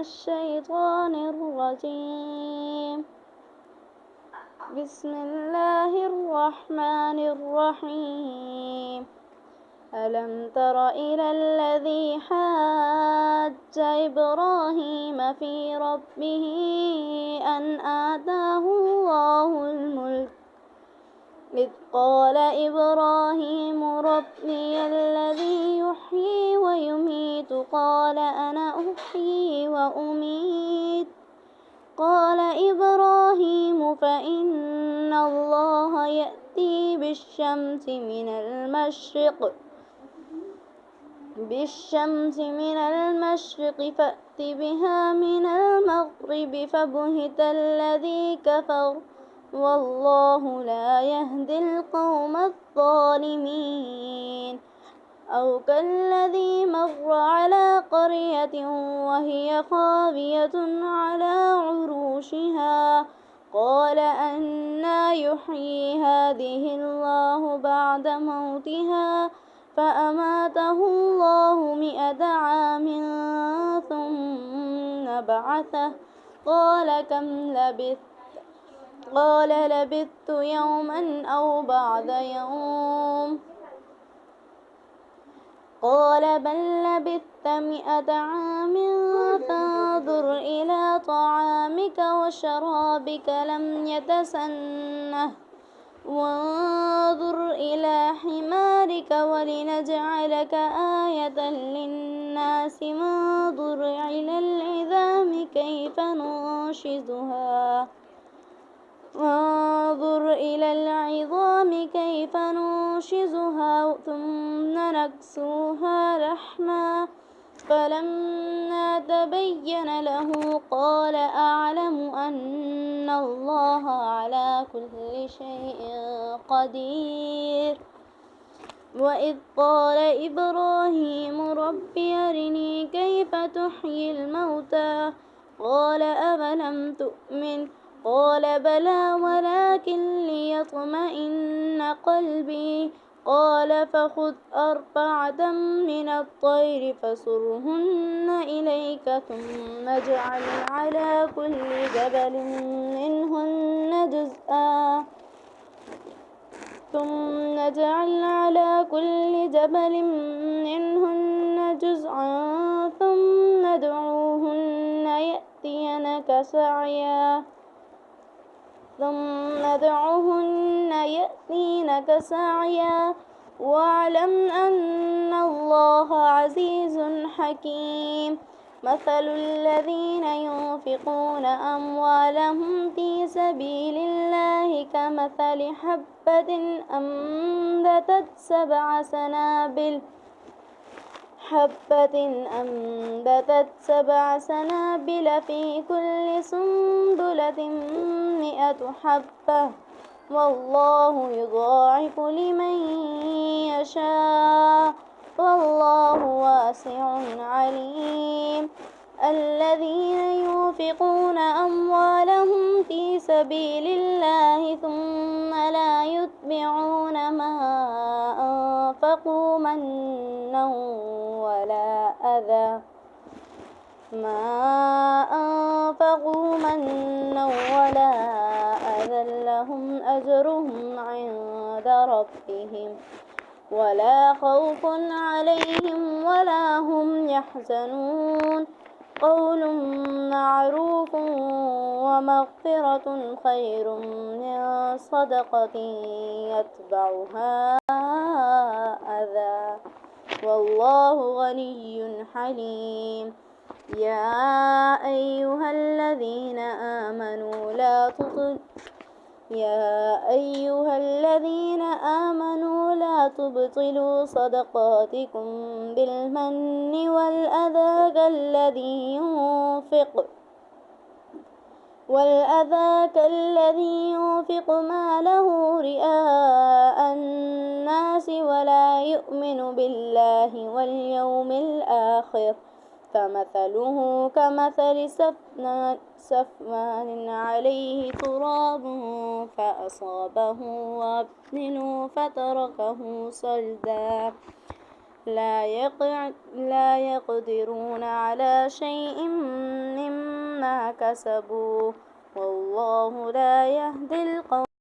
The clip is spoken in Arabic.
الشيطان الرجيم. بسم الله الرحمن الرحيم. ألم تر إلى الذي حاج إبراهيم في ربه أن آتاه الله الملك إذ قال إبراهيم ربي الذي يحيي ويميت قال أنا أحيي وأميت قال إبراهيم فإن الله يأتي بالشمس من المشرق فأت بها من المغرب فبهت الذي كفر والله لا يهدي القوم الظالمين. أو كالذي مر على قرية وهي خاوية على عروشها قال أنى يحيي هذه الله بعد موتها فأماته الله 100 عام ثم بعثه قال كم لبثت قال لبثت يوما أو بعد يوم قال بل لبثت 100 عام فانظر إلى طعامك وشرابك لم يتسنه وانظر إلى حمارك ولنجعلك آية للناس وانظر إلى العظام كيف ننشزها ثم نكسوها لحما فلما تبين له قال أعلم أن الله على كل شيء قدير. وإذ قال إبراهيم رب أرني كيف تحيي الموتى قال أفلم تؤمن قال بلى ولكن ليطمئن قلبي قال فخذ 4 من الطير فصرهن إليك ثم اجعل على كل جبل منهن جزءا ثم ادعوهن يأتينك سعيا واعلم أن الله عزيز حكيم. مثل الذين ينفقون أموالهم في سبيل الله كمثل حبة أنبتت 7 سنابل في كل سنبلة 100 حبة والله يضاعف لمن يشاء والله واسع عليم. الذين ينفقون أموالهم في سبيل الله ثم لا يتبعون ما أنفقوا منا ولا أذى لهم أجرهم عند ربهم ولا خوف عليهم ولا هم يحزنون. قول معروف ومغفرة خير من صدقة يتبعها أذى والله غني حليم. يا أيها الذين آمنوا لا تبطلوا صدقاتكم بالمن والأذى كالذي ينفق ماله رئاء الناس ولا يؤمن بالله واليوم الآخر فمثله كمثل سفمان عليه تراب فأصابه وابل فتركه صلدا لا يقدرون على شيء مما كسبوا والله لا يهدي القوم